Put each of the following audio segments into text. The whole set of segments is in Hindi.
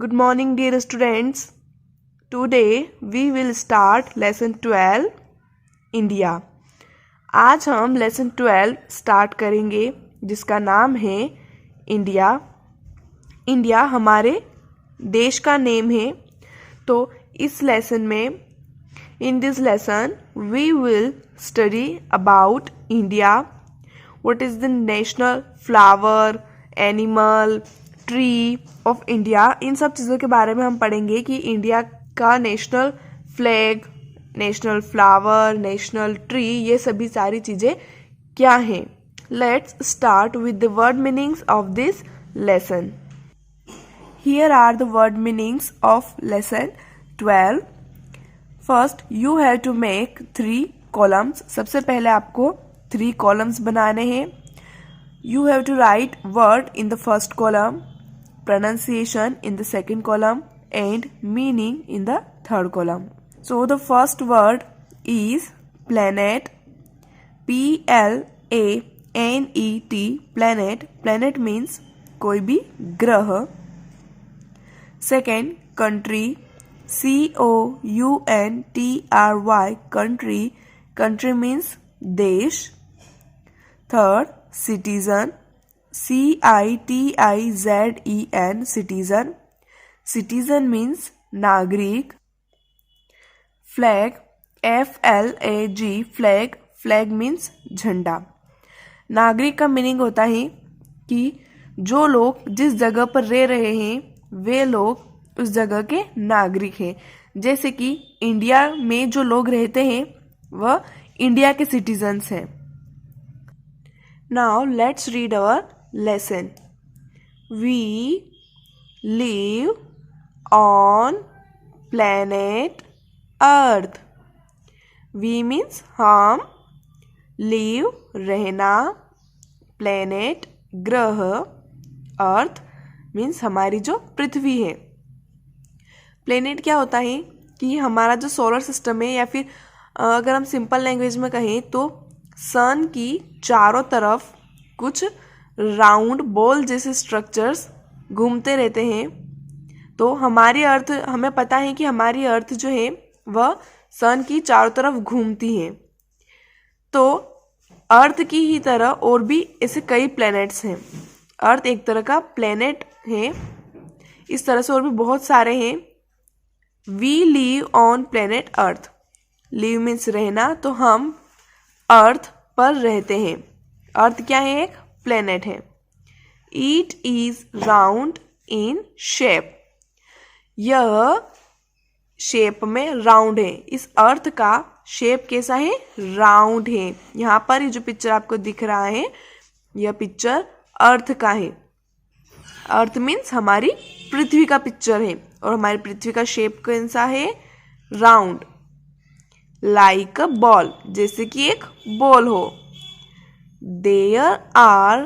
Good morning, dear students. Today we will start lesson 12 India. आज हम lesson 12 स्टार्ट करेंगे जिसका नाम है इंडिया. इंडिया हमारे देश का नेम है. तो इस लेसन में in this lesson we will study about India. What is the national flower, animal, tree of India. इन सब चीज़ों के बारे में हम पढ़ेंगे कि इंडिया का national flag, national flower, national tree, ये सभी सारी चीज़ें क्या हैं. Let's start with the word meanings of this lesson. Here are the word meanings of lesson 12. First, you have to make 3 columns. सबसे पहले आपको 3 कॉलम्स बनाने हैं. You have to write word in the first column, pronunciation in the second column and meaning in the third column. So the first word is planet. Planet. Planet. Planet means कोई भी ग्रह. Second, country. Country. Country. Country means देश. Third, citizen. Citizen. Citizen. Citizen means नागरिक. Flag. Flag. Flag. Flag means झंडा. नागरिक का मीनिंग होता है कि जो लोग जिस जगह पर रह रहे हैं वे लोग उस जगह के नागरिक हैं. जैसे कि इंडिया में जो लोग रहते हैं वह इंडिया के सिटीजन्स हैं. Now let's read our lesson. We live on planet Earth. We means हम, live रहना, planet ग्रह, Earth means हमारी जो पृथ्वी है. planet क्या होता है कि हमारा जो सोलर सिस्टम है, या फिर अगर हम सिंपल लैंग्वेज में कहें तो सन की चारों तरफ कुछ राउंड बॉल जैसे स्ट्रक्चर्स घूमते रहते हैं. तो हमारी अर्थ, हमें पता है कि हमारी अर्थ जो है वह सन की चारों तरफ घूमती है. तो अर्थ की ही तरह और भी ऐसे कई प्लैनेट्स हैं. अर्थ एक तरह का प्लैनेट है. इस तरह से और भी बहुत सारे हैं. We live on planet Earth. Live means रहना, तो हम अर्थ पर रहते हैं. अर्थ क्या है? एक प्लेनेट है. It is round in shape. यह शेप में राउंड है. इस अर्थ का शेप कैसा है? राउंड है. यहाँ पर ये जो पिक्चर आपको दिख रहा है यह पिक्चर अर्थ का है. अर्थ मीन्स हमारी पृथ्वी का पिक्चर है और हमारी पृथ्वी का शेप कैसा है? राउंड. लाइक अ बॉल, जैसे कि एक बॉल हो. There are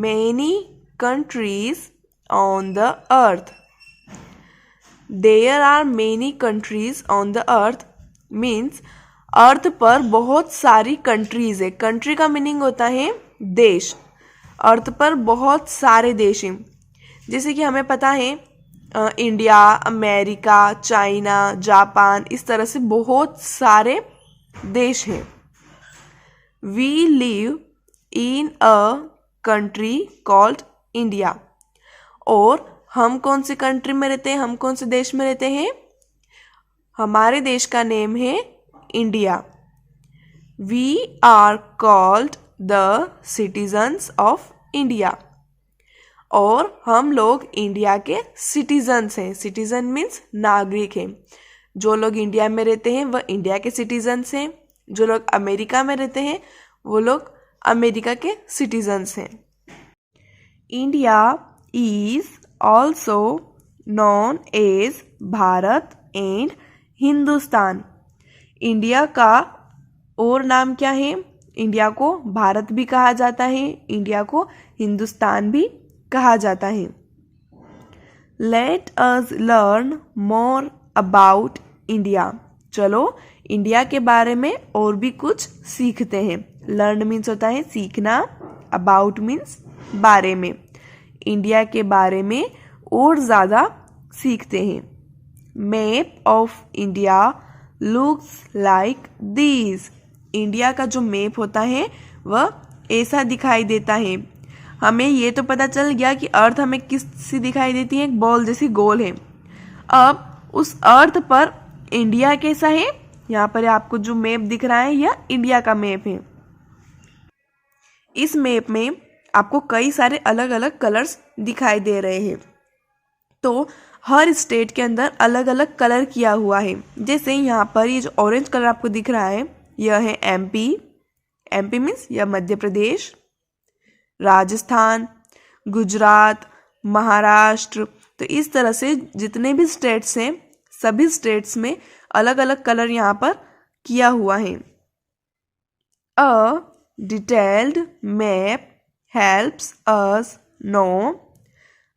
many countries on the earth. There are many countries on the earth means अर्थ पर बहुत सारी कंट्रीज है. कंट्री का मीनिंग होता है देश. अर्थ पर बहुत सारे देश हैं. जैसे कि हमें पता है इंडिया, अमेरिका, चाइना, जापान, इस तरह से बहुत सारे देश हैं. We live in a country called India. और हम कौन सी कंट्री में रहते हैं? हम कौन से देश में रहते हैं? हमारे देश का नेम है India. We are called the citizens of India. और हम लोग इंडिया के सिटीजन्स हैं. सिटीजन मीन्स नागरिक हैं. जो लोग इंडिया में रहते हैं वह इंडिया के सिटीजन्स हैं. जो लोग अमेरिका में रहते हैं वो लोग अमेरिका के सिटीजन्स हैं. India is also known as Bharat and Hindustan. India का और नाम क्या है? इंडिया को भारत भी कहा जाता है, इंडिया को हिंदुस्तान भी कहा जाता है. Let us learn more about India. चलो इंडिया के बारे में और भी कुछ सीखते हैं. लर्न मीन्स होता है सीखना, अबाउट मीन्स बारे में. इंडिया के बारे में और ज़्यादा सीखते हैं। Map of India looks like these. India का जो मैप होता है वह ऐसा दिखाई देता है। हमें ये तो पता चल गया कि अर्थ हमें किस सी दिखाई देती है, एक बॉल जैसी गोल है। अब उस अर्थ पर इंडिया कैसा है, यहाँ पर आपको जो मैप दिख रहा है यह इंडिया का मैप है। इस मैप में आपको कई सारे अलग अलग कलर्स दिखाई दे रहे हैं। तो हर स्टेट के अंदर अलग अलग कलर किया हुआ है। जैसे यहाँ पर ये जो ऑरेंज कलर आपको दिख रहा है यह है एमपी। एमपी मीन्स यह मध्य प्रदेश, राजस्थान, गुजरात, महाराष्ट्र। तो इस तरह से जितने भी स्टेट्स हैं सभी स्टेट्स में अलग अलग कलर यहाँ पर किया हुआ है। A detailed map helps us know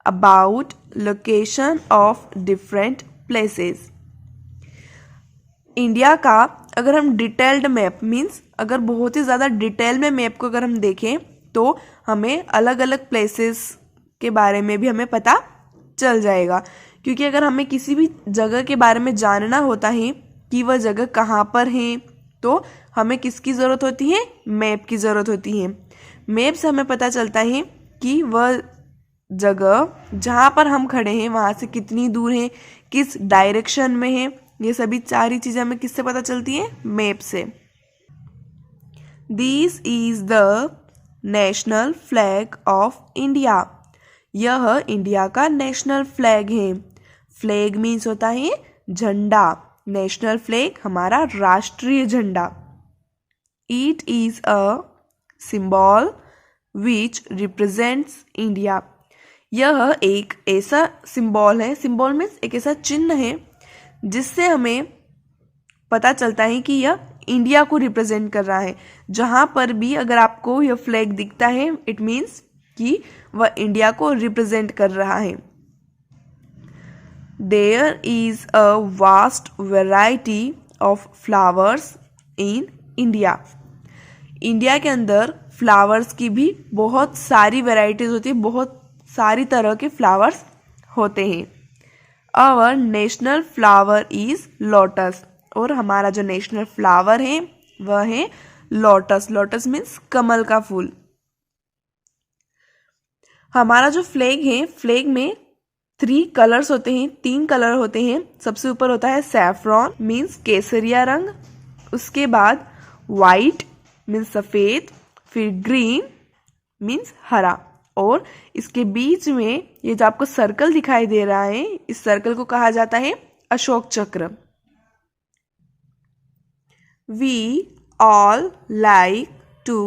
about location of different places. India का अगर हम डिटेल्ड मैप मीन्स अगर बहुत ही ज़्यादा डिटेल में मैप को अगर हम देखें तो हमें अलग अलग प्लेसेस के बारे में भी हमें पता चल जाएगा। क्योंकि अगर हमें किसी भी जगह के बारे में जानना होता है कि वह जगह कहाँ पर है तो हमें किसकी ज़रूरत होती है, मैप की ज़रूरत होती है। मैप से हमें पता चलता है कि वह जगह जहाँ पर हम खड़े हैं वहाँ से कितनी दूर है, किस डायरेक्शन में है। ये सभी सारी चीज़ें हमें किससे पता चलती हैं, मैप से। This is the national flag of India. यह इंडिया का नेशनल फ्लैग है। फ्लैग मीन्स होता है झंडा। नेशनल फ्लैग हमारा राष्ट्रीय झंडा। It is a symbol which represents India. यह एक ऐसा सिंबल है, सिंबल मीन्स एक ऐसा चिन्ह है जिससे हमें पता चलता है कि यह इंडिया को रिप्रेजेंट कर रहा है। जहाँ पर भी अगर आपको यह फ्लैग दिखता है इट मीन्स कि वह इंडिया को रिप्रेजेंट कर रहा है। There is a vast variety of flowers in India. India के फ्लावर्स फ्लावर्स की भी बहुत सारी वेराइटीज होती है, बहुत सारी तरह के फ्लावर्स होते हैं। Our national flower is lotus. और हमारा जो नेशनल फ्लावर है वह है लोटस। लोटस मीन्स कमल का फूल। हमारा जो फ्लैग है, फ्लैग में 3 कलर्स होते हैं, 3 कलर होते हैं। सबसे ऊपर होता है सैफरॉन मीन्स केसरिया रंग, उसके बाद वाइट मीन्स सफेद, फिर ग्रीन मीन्स हरा, और इसके बीच में ये जो आपको सर्कल दिखाई दे रहा है इस सर्कल को कहा जाता है अशोक चक्र। We all like to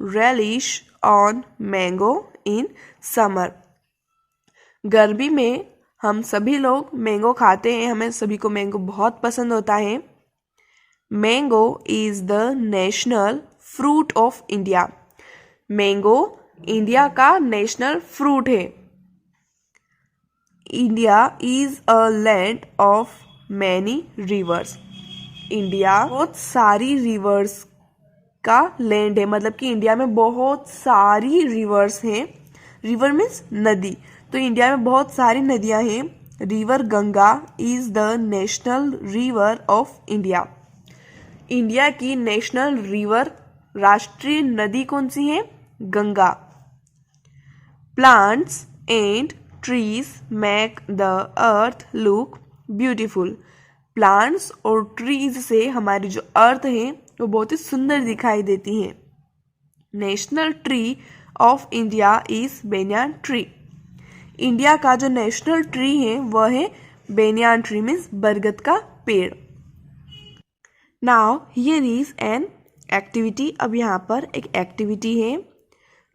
relish on mango in summer. गर्मी में हम सभी लोग मैंगो खाते हैं, हमें सभी को मैंगो बहुत पसंद होता है। Mango is the national fruit of India. Mango India का नेशनल फ्रूट है। India is a land of many reverse. India बहुत सारी रिवर्स का लैंड है, मतलब कि इंडिया में बहुत सारी रिवर्स हैं। रिवर मीन्स नदी, तो इंडिया में बहुत सारी नदियां हैं। River Ganga is the national river of India. India की नेशनल रिवर राष्ट्रीय नदी कौन सी है, Ganga. Plants and trees make the earth look beautiful. Plants और ट्रीज से हमारी जो अर्थ है वो बहुत ही सुंदर दिखाई देती है। National tree of India is banyan tree. India का जो नेशनल ट्री है वह है बेनियान ट्री मीन्स बरगद का पेड़। Now here is an activity. अब यहाँ पर एक एक्टिविटी है।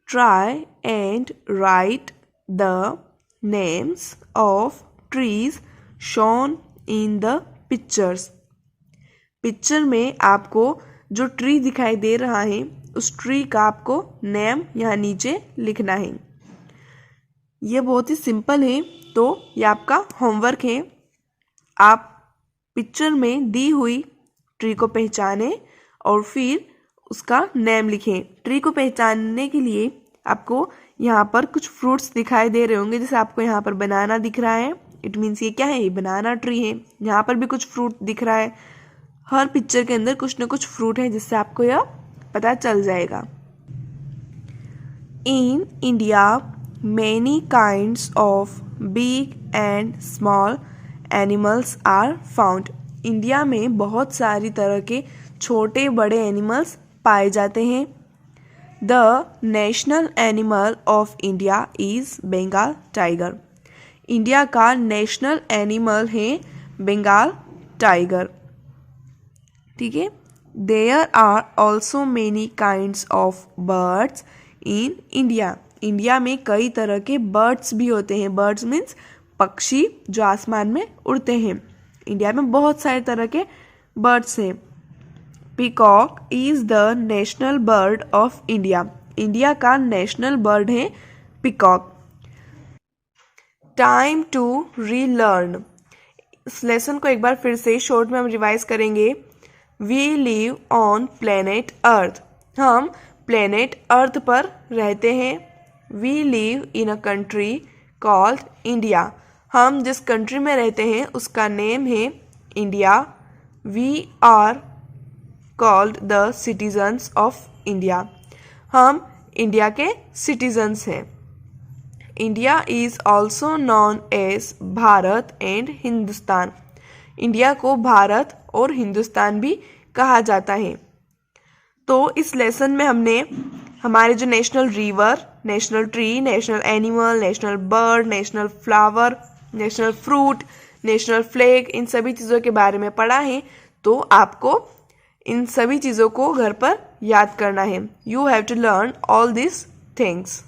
Try and right the names of trees shown in the pictures. Picture में आपको जो ट्री दिखाई दे रहा है उस ट्री का आपको नेम यहाँ नीचे लिखना है। ये बहुत ही सिंपल है, तो ये आपका होमवर्क है। आप पिक्चर में दी हुई ट्री को पहचानें और फिर उसका नेम लिखें। ट्री को पहचानने के लिए आपको यहाँ पर कुछ फ्रूट्स दिखाई दे रहे होंगे, जैसे आपको यहाँ पर बनाना दिख रहा है इट मीन्स ये क्या है, ये बनाना ट्री है। यहाँ पर भी कुछ फ्रूट दिख रहा है, हर पिक्चर के अंदर कुछ ना कुछ फ्रूट है जिससे आपको यह पता चल जाएगा। In India many kinds of big and small animals are found. India में बहुत सारी तरह के छोटे बड़े एनिमल्स पाए जाते हैं। The national animal of India is Bengal tiger. India का नेशनल एनिमल है बंगाल टाइगर। ठीक है। There are also many kinds of birds in India. India में कई तरह के बर्ड्स भी होते हैं। बर्ड्स मीन्स पक्षी जो आसमान में उड़ते हैं। इंडिया में बहुत सारे तरह के बर्ड्स हैं। Peacock is the national bird of India. India का नेशनल बर्ड है पीकॉक। Time to relearn. इस लेसन को एक बार फिर से शॉर्ट में हम रिवाइज करेंगे। We live on planet Earth. हम प्लेनेट अर्थ पर रहते हैं। We live in a country called India. हम जिस कंट्री में रहते हैं उसका नेम है India. We are called the citizens of India. हम इंडिया के सिटीजन्स हैं। India is also known as Bharat and Hindustan. India को भारत और हिंदुस्तान भी कहा जाता है। तो इस लेसन में हमने हमारे जो national river, national tree, national animal, national bird, national flower, national fruit, national flag, इन सभी चीज़ों के बारे में पढ़ा है। तो आपको इन सभी चीज़ों को घर पर याद करना है। You have to learn all this things.